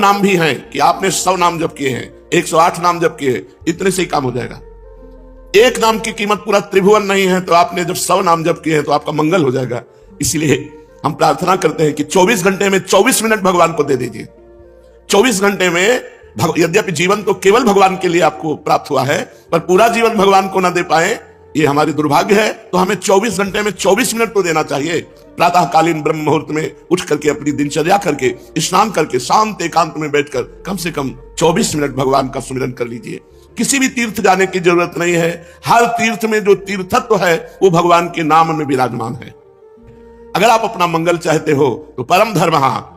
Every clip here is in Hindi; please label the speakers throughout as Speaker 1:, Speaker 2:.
Speaker 1: नाम भी हैं कि आपने 100 नाम जप किए हैं, 108 नाम जप किए, इतने से ही काम हो जाएगा। एक नाम की कीमत पूरा त्रिभुवन नहीं है, तो आपने जब 100 नाम जप किए हैं तो आपका मंगल हो जाएगा। इसलिए हम प्रार्थना करते हैं कि 24 घंटे में 24 मिनट भगवान को दे दीजिए। 24 घंटे में यद्यपि जीवन तो केवल भगवान के लिए आपको प्राप्त हुआ है, पर पूरा जीवन भगवान को ना दे पाए ये हमारी दुर्भाग्य है। तो हमें 24 घंटे में 24 मिनट तो देना चाहिए। प्रातःकालीन ब्रह्म मुहूर्त में उठ करके अपनी दिनचर्या करके स्नान करके शांत एकांत में बैठकर कम से कम 24 मिनट भगवान का सुमिरन कर लीजिए। किसी भी तीर्थ जाने की जरूरत नहीं है। हर तीर्थ में जो तीर्थत्व है वो भगवान के नाम में विराजमान है। अगर आप अपना मंगल चाहते हो तो परम धर्म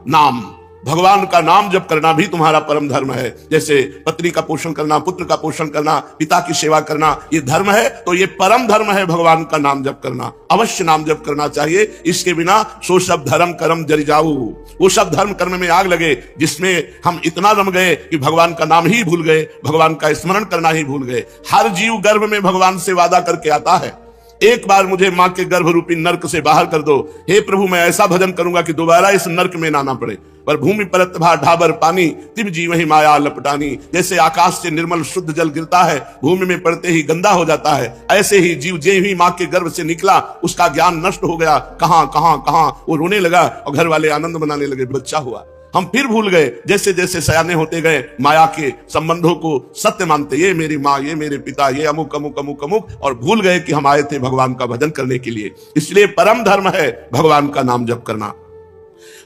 Speaker 1: नाम, भगवान का नाम जप करना भी तुम्हारा परम धर्म है। जैसे पत्नी का पोषण करना, पुत्र का पोषण करना, पिता की सेवा करना, ये धर्म है, तो ये परम धर्म है भगवान का नाम जप करना। अवश्य नाम जप करना चाहिए। इसके बिना सो सब धर्म कर्म जरि जाऊ, वो सब धर्म कर्म में आग लगे जिसमें हम इतना रम गए कि भगवान का नाम ही भूल गए, भगवान का स्मरण करना ही भूल गए। हर जीव गर्भ में भगवान से वादा करके आता है, एक बार मुझे मां के गर्भ रूपी नरक से बाहर कर दो, हे प्रभु मैं ऐसा भजन करूंगा कि दोबारा इस नरक में ना आना पड़े। पर भूमि परत भा ढाबर पानी, तिम जीव ही माया लपटानी। जैसे आकाश से निर्मल शुद्ध जल गिरता है, भूमि में पड़ते ही गंदा हो जाता है, ऐसे ही जीव जे ही मां के गर्भ से निकला उसका ज्ञान नष्ट हो गया। कहां कहां कहां वो रोने लगा और घर वाले आनंद मनाने लगे, बच्चा हुआ। हम फिर भूल गए, जैसे जैसे सयाने होते गए माया के संबंधों को सत्य मानते, ये मेरी माँ, ये मेरे पिता, ये अमुक अमुक अमुक अमुक, और भूल गए कि हम आए थे भगवान का भजन करने के लिए। इसलिए परम धर्म है भगवान का नाम जप करना।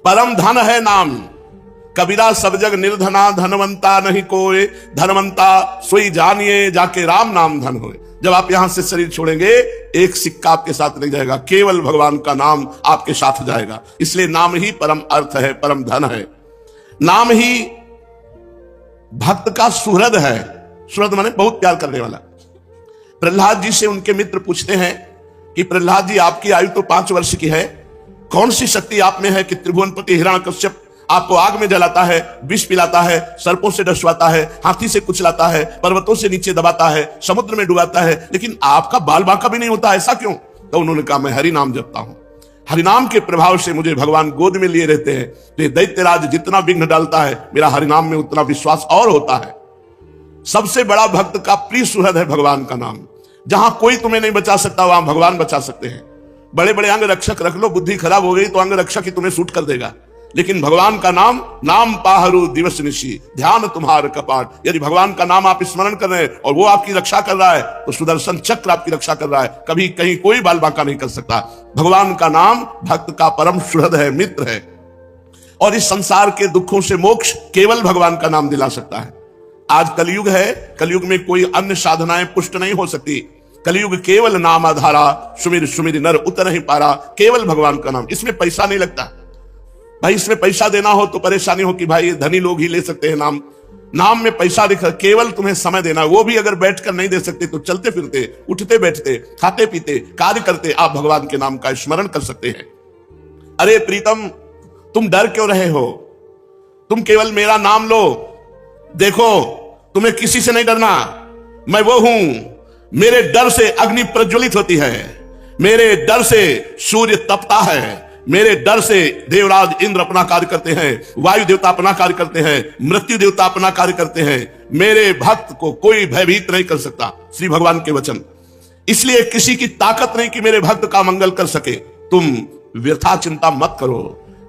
Speaker 1: परम धन है नाम, कबीरा सब जग निर्धना, धनवंता नहीं कोई, धनवंता सोई जानिए जाके राम नाम धन होए। जब आप यहां से शरीर छोड़ेंगे एक सिक्का आपके साथ नहीं जाएगा, केवल भगवान का नाम आपके साथ जाएगा। इसलिए नाम ही परम अर्थ है, परम धन है। नाम ही भक्त का सुहृद है। सुहृद माने बहुत प्यार करने वाला। प्रहलाद जी से उनके मित्र पूछते हैं कि प्रहलाद जी आपकी आयु तो 5 वर्ष की है, कौन सी शक्ति आप में है कि त्रिभुवनपति हिरण्यकश्यप आपको आग में जलाता है, विष पिलाता है, सर्पों से डसवाता है, हाथी से कुचलाता है, पर्वतों से नीचे दबाता है, समुद्र में डुबाता है, लेकिन आपका बाल बांका भी नहीं होता, ऐसा क्यों? तो उन्होंने कहा मैं हरि नाम जपता हूं, हरिनाम के प्रभाव से मुझे भगवान गोद में लिए रहते हैं। तो ये दैत्यराज जितना विघ्न डालता है मेरा हरिनाम में उतना विश्वास और होता है। सबसे बड़ा भक्त का प्रिय सुहृद है भगवान का नाम। जहां कोई तुम्हें नहीं बचा सकता वहां भगवान बचा सकते हैं। बड़े बड़े अंग रक्षक रख लो, बुद्धि खराब हो गई तो अंग रक्षक ही तुम्हें सूट कर देगा, लेकिन भगवान का नाम, नाम पाहरू दिवस निशी, ध्यान तुम्हार कपाट। यदि भगवान का नाम आप स्मरण कर रहे हैं और वो आपकी रक्षा कर रहा है तो सुदर्शन चक्र आपकी रक्षा कर रहा है, कभी कहीं कोई बाल बांका नहीं कर सकता। भगवान का नाम भक्त का परम सुहृद है, मित्र है, और इस संसार के दुखों से मोक्ष केवल भगवान का नाम दिला सकता है। आज कलयुग है, कलयुग में कोई अन्य साधनाएं पुष्ट नहीं हो सकती। कलयुग केवल नाम आधारा, सुमिर सुमिर नर उतर नहीं पारा। केवल भगवान का नाम, इसमें पैसा नहीं लगता भाई। इसमें पैसा देना हो तो परेशानी हो कि भाई धनी लोग ही ले सकते हैं नाम, नाम में पैसा दिखा। केवल तुम्हें समय देना, वो भी अगर बैठकर नहीं दे सकते तो चलते फिरते, उठते बैठते, खाते पीते, कार्य करते आप भगवान के नाम का स्मरण कर सकते हैं। अरे प्रीतम तुम डर क्यों रहे हो? तुम केवल मेरा नाम लो, देखो तुम्हें किसी से नहीं डरना। मैं वो हूं, मेरे डर से अग्नि प्रज्वलित होती है, मेरे डर से सूर्य तपता है, मेरे डर से देवराज इंद्र अपना कार्य करते हैं, वायु देवता अपना कार्य करते हैं, मृत्यु देवता अपना कार्य करते हैं। मेरे भक्त को कोई भयभीत नहीं कर सकता, श्री भगवान के वचन। इसलिए किसी की ताकत नहीं कि मेरे भक्त का मंगल कर सके। तुम व्यथा चिंता मत करो,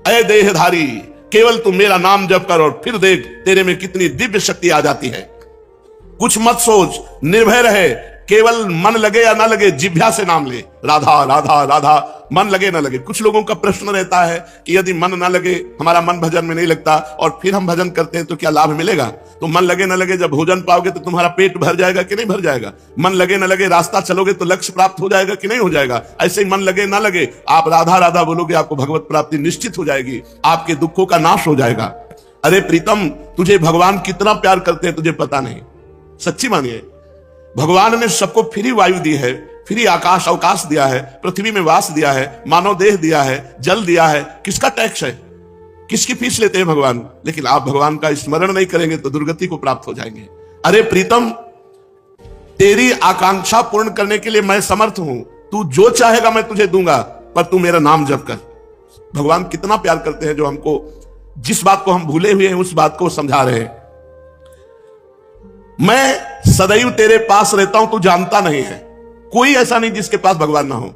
Speaker 1: अय देहधारी, केवल तुम मेरा नाम जप कर और फिर देख तेरे में कितनी दिव्य शक्ति आ जाती है। कुछ मत सोच, निर्भय रहे, केवल मन लगे या ना लगे जिह्वा से नाम ले, राधा राधा राधा, मन लगे ना लगे। कुछ लोगों का प्रश्न रहता है कि यदि मन ना लगे, हमारा मन भजन में नहीं लगता और फिर हम भजन करते हैं तो क्या लाभ मिलेगा? तो मन लगे ना लगे, जब भोजन पाओगे तो तुम्हारा पेट भर जाएगा कि नहीं भर जाएगा? मन लगे ना लगे, रास्ता चलोगे तो लक्ष्य प्राप्त हो जाएगा कि नहीं हो जाएगा? ऐसे ही मन लगे ना लगे, आप राधा राधा बोलोगे, आपको भगवत प्राप्ति निश्चित हो जाएगी, आपके दुखों का नाश हो जाएगा। अरे प्रीतम तुझे भगवान कितना प्यार करते हैं तुझे पता नहीं। सच्ची मानिए, भगवान ने सबको फ्री वायु दी है, फ्री आकाश अवकाश दिया है, पृथ्वी में वास दिया है, मानव देह दिया है, जल दिया है। किसका टैक्स है? किसकी फीस लेते हैं भगवान? लेकिन आप भगवान का स्मरण नहीं करेंगे तो दुर्गति को प्राप्त हो जाएंगे। अरे प्रीतम तेरी आकांक्षा पूर्ण करने के लिए मैं समर्थ हूं, तू जो चाहेगा मैं तुझे दूंगा, पर तू मेरा नाम जप कर। भगवान कितना प्यार करते हैं जो हमको जिस बात को हम भूले हुए हैं उस बात को समझा रहे हैं। मैं सदैव तेरे पास रहता हूं, तू जानता नहीं है। कोई ऐसा नहीं जिसके पास भगवान ना हो,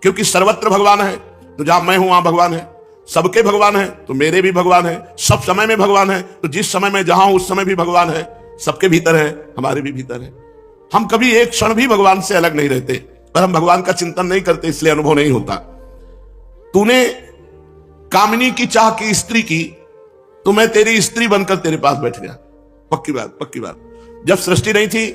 Speaker 1: क्योंकि सर्वत्र भगवान है। तो जहां मैं हूं वहां भगवान है, सबके भगवान है तो मेरे भी भगवान है, सब समय में भगवान है। तो जिस समय में जहां हूं उस समय भी भगवान है, सबके भीतर है, हमारे भी भीतर है। हम कभी एक क्षण भी भगवान से अलग नहीं रहते, पर हम भगवान का चिंतन नहीं करते, इसलिए अनुभव नहीं होता। तूने कामिनी की चाह की स्त्री की, तो मैं तेरी स्त्री बनकर तेरे पास बैठ गया। पक्की बात, पक्की बात। जब सृष्टि नहीं थी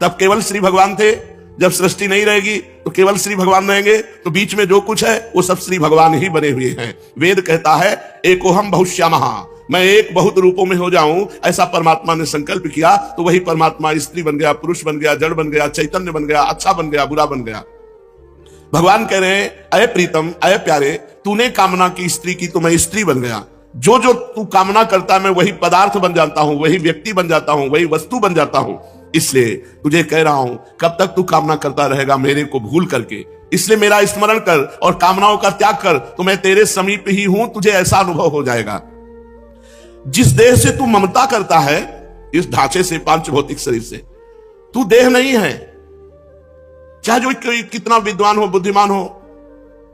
Speaker 1: तब केवल श्री भगवान थे, जब सृष्टि नहीं रहेगी तो केवल श्री भगवान रहेंगे। तो बीच में जो कुछ है वो सब श्री भगवान ही बने हुए हैं। वेद कहता है एकोहम बहुश्यामः, मैं एक बहुत रूपों में हो जाऊं, ऐसा परमात्मा ने संकल्प किया। तो वही परमात्मा स्त्री बन गया, पुरुष बन गया, जड़ बन गया, चैतन्य बन गया, अच्छा बन गया, बुरा बन गया। भगवान कह रहे हैं अय प्रीतम, अय प्यारे, तूने कामना की स्त्री की तो मैं स्त्री बन गया। जो जो तू कामना करता है मैं वही पदार्थ बन जाता हूं, वही व्यक्ति बन जाता हूं, वही वस्तु बन जाता हूं। इसलिए तुझे कह रहा हूं कब तक तू कामना करता रहेगा मेरे को भूल करके। इसलिए मेरा स्मरण कर और कामनाओं का त्याग कर, तो मैं तेरे समीप ही हूं, तुझे ऐसा अनुभव हो जाएगा। जिस देह से तू ममता करता है, इस ढांचे से, पांच भौतिक शरीर से, तू देह नहीं है। चाहे जो कोई कितना विद्वान हो, बुद्धिमान हो,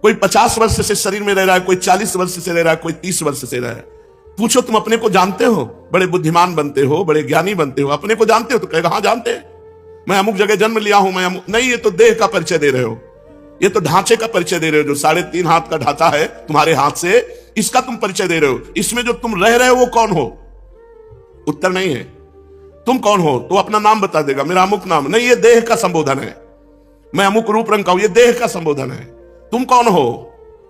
Speaker 1: कोई 50 वर्ष से शरीर में रह रहा है, कोई 40 वर्ष से रह रहा है, कोई 30 वर्ष से रह रहा है। पूछो तुम अपने को जानते हो? बड़े बुद्धिमान बनते हो, बड़े ज्ञानी बनते हो, अपने को जानते हो? तो कहेगा हाँ जानते हैं, मैं अमुक जगह जन्म लिया हूं, मैं नहीं, ये तो देह का परिचय दे रहे हो, ये तो ढांचे का परिचय दे रहे हो। जो 3.5 हाथ का ढांचा है तुम्हारे हाथ से, इसका तुम परिचय दे रहे हो। इसमें जो तुम रह रहे हो वो कौन हो? उत्तर नहीं है। तुम कौन हो? तो अपना नाम बता देगा, मेरा अमुक नाम। नहीं, ये देह का संबोधन है, मैं अमुक रूप रंग का हूं, ये देह का संबोधन है। तुम कौन हो?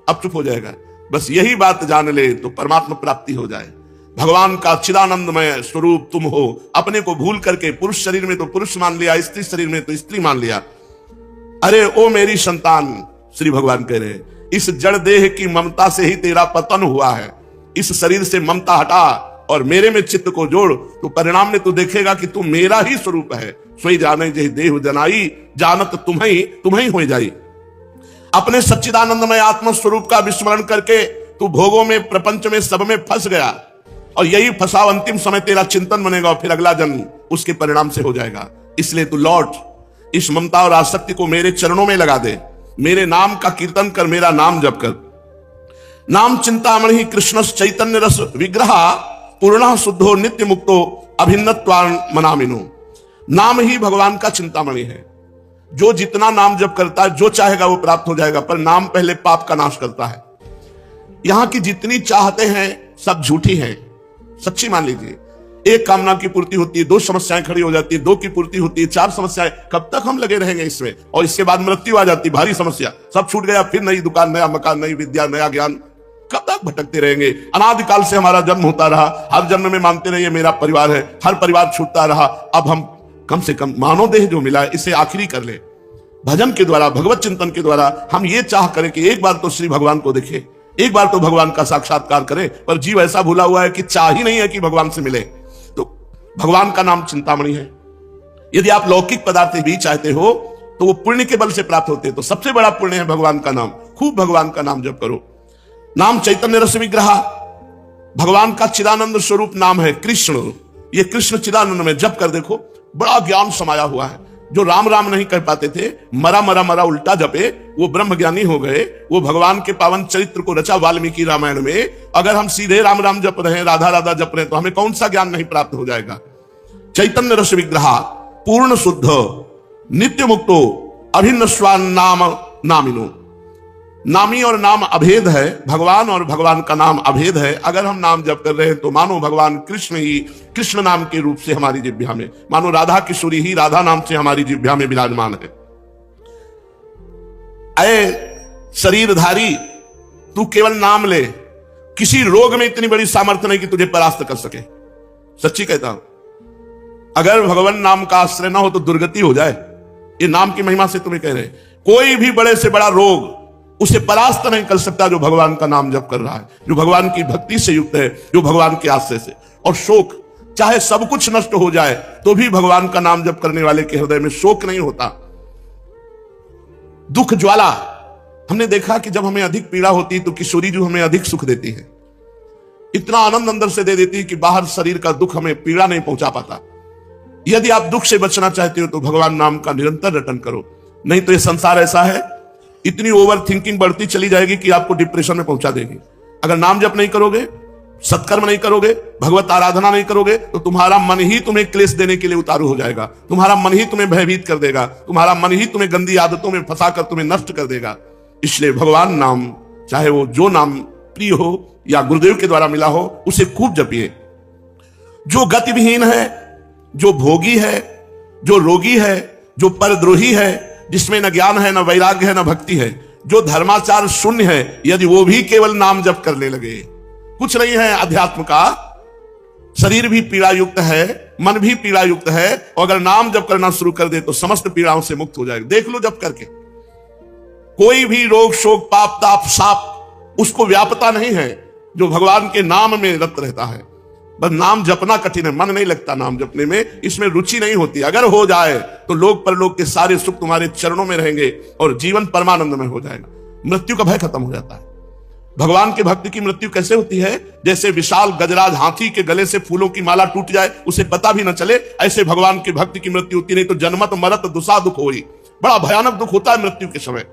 Speaker 1: अब चुप हो जाएगा। बस यही बात जान ले तो परमात्मा प्राप्ति हो जाए। भगवान का चिदानंदमय स्वरूप तुम हो। अपने को भूल करके पुरुष शरीर में तो पुरुष मान लिया, स्त्री शरीर में तो स्त्री मान लिया। अरे ओ मेरी संतान, श्री भगवान कह रहे, इस जड़ देह की ममता से ही तेरा पतन हुआ है। इस शरीर से ममता हटा और मेरे में चित्त को जोड़, तो परिणाम में तू देखेगा कि तू मेरा ही स्वरूप है। सोई जाने जही देह जनाई, जानत तुम्हें हो जाई। अपने सच्चिदानंदमय आत्म स्वरूप का विस्मरण करके तू भोगों में, प्रपंच में, सब में फंस गया, और यही फंसाव अंतिम समय तेरा चिंतन बनेगा, और फिर अगला जन्म उसके परिणाम से हो जाएगा। इसलिए तू लौट, इस ममता और आसक्ति को मेरे चरणों में लगा दे, मेरे नाम का कीर्तन कर, मेरा नाम जप कर। नाम चिंतामणि कृष्ण चैतन्य रस विग्रह, पूर्ण शुद्धो नित्य मुक्तो अभिन्नत्वान् मनामिनो। नाम ही भगवान का चिंतामणि है। जो जितना नाम जप करता है, जो चाहेगा वो प्राप्त हो जाएगा, पर नाम पहले पाप का नाश करता है। यहां की जितनी चाहते हैं सब झूठी हैं, सच्ची मान लीजिए। एक कामना की पूर्ति होती है, 2 समस्याएं खड़ी हो जाती है, 2 की पूर्ति होती है, 4 समस्याएं। कब तक हम लगे रहेंगे इसमें? और इसके बाद मृत्यु आ जाती, भारी समस्या, सब छूट गया, फिर नई दुकान, नया मकान, नई विद्या, नया ज्ञान। कब तक भटकते रहेंगे? अनादिकाल से हमारा जन्म होता रहा, हर जन्म में मानते रहिए मेरा परिवार है, हर परिवार छूटता रहा। अब हम कम से कम मानव देह जो मिला है इसे आखिरी कर ले। भजन के द्वारा, भगवत चिंतन के द्वारा हम ये चाह करें कि एक बार तो श्री भगवान को देखें, एक बार तो भगवान का साक्षात्कार करें। पर जीव ऐसा भूला हुआ है कि चाह ही नहीं है कि भगवान से मिले। तो भगवान का नाम चिंतामणि है। यदि आप लौकिक पदार्थ भी चाहते हो तो वो पुण्य के बल से प्राप्त होते हैं। तो सबसे बड़ा पुण्य है भगवान का नाम। खूब भगवान का नाम जप करो। नाम चैतन्य रस विग्रह, भगवान का चिदानंद स्वरूप नाम है कृष्ण। ये कृष्ण चिदानंद में जप कर देखो, बड़ा ज्ञान समाया हुआ है। जो राम राम नहीं कर पाते थे, मरा मरा मरा उल्टा जपे, वो ब्रह्म ज्ञानी हो गए। वो भगवान के पावन चरित्र को रचा वाल्मीकि रामायण में। अगर हम सीधे राम राम जप रहे हैं, राधा राधा जप रहे हैं, तो हमें कौन सा ज्ञान नहीं प्राप्त हो जाएगा? चैतन्य रस विग्रह, पूर्ण शुद्ध, नित्य मुक्तो अभिन्न स्वान नाम नामिनो। नामी और नाम अभेद है, भगवान और भगवान का नाम अभेद है। अगर हम नाम जप कर रहे हैं तो मानो भगवान कृष्ण ही कृष्ण नाम के रूप से हमारी जिह्वा में, मानो राधा किशोरी ही राधा नाम से हमारी जिह्वा में विराजमान है। अय शरीरधारी, तू केवल नाम ले, किसी रोग में इतनी बड़ी सामर्थ्य नहीं कि तुझे परास्त कर सके। सच्ची कहता हूं, अगर भगवान नाम का आश्रय ना हो तो दुर्गति हो जाए। ये नाम की महिमा से तुम्हें कह रहे हैं, कोई भी बड़े से बड़ा रोग उसे परास्त नहीं कर सकता जो भगवान का नाम जप कर रहा है, जो भगवान की भक्ति से युक्त है, जो भगवान के आश्रय से। और शोक, चाहे सब कुछ नष्ट हो जाए तो भी भगवान का नाम जप करने वाले के हृदय में शोक नहीं होता। दुख ज्वाला, हमने देखा कि जब हमें अधिक पीड़ा होती है तो किशोरी जो हमें अधिक सुख देती है। इतना आनंद अंदर से दे देती है कि बाहर शरीर का दुख हमें पीड़ा नहीं पहुंचा पाता। यदि आप दुख से बचना चाहते हो तो भगवान नाम का निरंतर रटन करो, नहीं तो ये संसार ऐसा है, इतनी ओवर थिंकिंग बढ़ती चली जाएगी कि आपको डिप्रेशन में पहुंचा देगी। अगर नाम जप नहीं करोगे, सत्कर्म नहीं करोगे, भगवत आराधना नहीं करोगे, तो तुम्हारा मन ही तुम्हें क्लेश देने के लिए उतारू हो जाएगा, तुम्हारा मन ही तुम्हें भयभीत कर देगा, तुम्हारा मन ही तुम्हें गंदी आदतों में फंसाकर तुम्हें नष्ट कर देगा। इसलिए भगवान नाम, चाहे वो जो नाम प्रिय हो या गुरुदेव के द्वारा मिला हो, उसे खूब जपिए। जो गतिविहीन है, जो भोगी है, जो रोगी है, जो परद्रोही है, जिसमें न ज्ञान है, न वैराग्य है, न भक्ति है, जो धर्माचार शून्य है, यदि वो भी केवल नाम जप करने लगे, कुछ नहीं है अध्यात्म का, शरीर भी पीड़ा युक्त है, मन भी पीड़ा युक्त है, और अगर नाम जप करना शुरू कर दे तो समस्त पीड़ाओं से मुक्त हो जाएगा। देख लो जप करके, कोई भी रोग शोक पाप ताप साप उसको व्यापता नहीं है जो भगवान के नाम में रत रहता है। बस नाम जपना कठिन है, मन नहीं लगता नाम जपने में, इसमें रुचि नहीं होती। अगर हो जाए तो लोक परलोक के सारे सुख तुम्हारे चरणों में रहेंगे और जीवन परमानंद में हो जाएगा, मृत्यु का भय खत्म हो जाता है। भगवान के भक्त की मृत्यु कैसे होती है? जैसे विशाल गजराज हाथी के गले से फूलों की माला टूट जाए, उसे पता भी न चले, ऐसे भगवान के भक्त की मृत्यु होती। नहीं तो जन्मत मरत दुसा दुख होई, बड़ा भयानक दुख होता है मृत्यु के समय,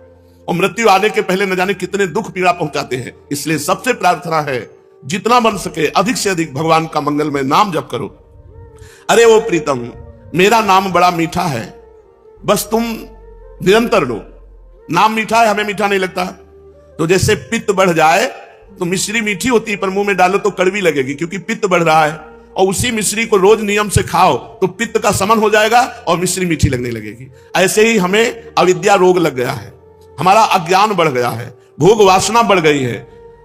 Speaker 1: और मृत्यु आने के पहले न जाने कितने दुख पीड़ा पहुंचाते हैं। इसलिए सबसे प्रार्थना है, जितना बन सके अधिक से अधिक भगवान का मंगलमय नाम जप करो। अरे वो प्रीतम, मेरा नाम बड़ा मीठा है, बस तुम निरंतर लो। नाम मीठा है, हमें मीठा नहीं लगता। तो जैसे पित्त बढ़ जाए तो मिश्री मीठी होती है, पर मुंह में डालो तो कड़वी लगेगी, क्योंकि पित्त बढ़ रहा है। और उसी मिश्री को रोज नियम से खाओ तो पित्त का शमन हो जाएगा और मिश्री मीठी लगने लगेगी। ऐसे ही हमें अविद्या रोग लग गया है, हमारा अज्ञान बढ़ गया है, भोग वासना बढ़ गई है।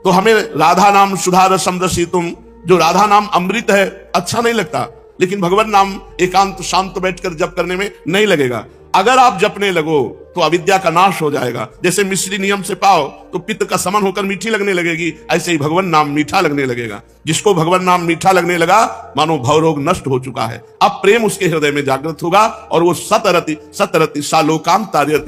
Speaker 1: तो हमें राधा नाम सुधा रसम रसितुम, जो राधा नाम अमृत है, अच्छा नहीं लगता, लेकिन भगवान नाम एकांत शांत बैठकर जप करने में नहीं लगेगा। अगर आप जपने लगो तो अविद्या का नाश हो जाएगा। जैसे मिश्री नियम से पाओ तो पित्त का समन होकर मीठी लगने लगेगी, ऐसे ही भगवान नाम मीठा लगने लगेगा। जिसको भगवान नाम मीठा लगने लगा, मानो भवरोग नष्ट हो चुका है। अब प्रेम उसके हृदय में जागृत होगा और वो सतरति सतरति सालोकांत तारयति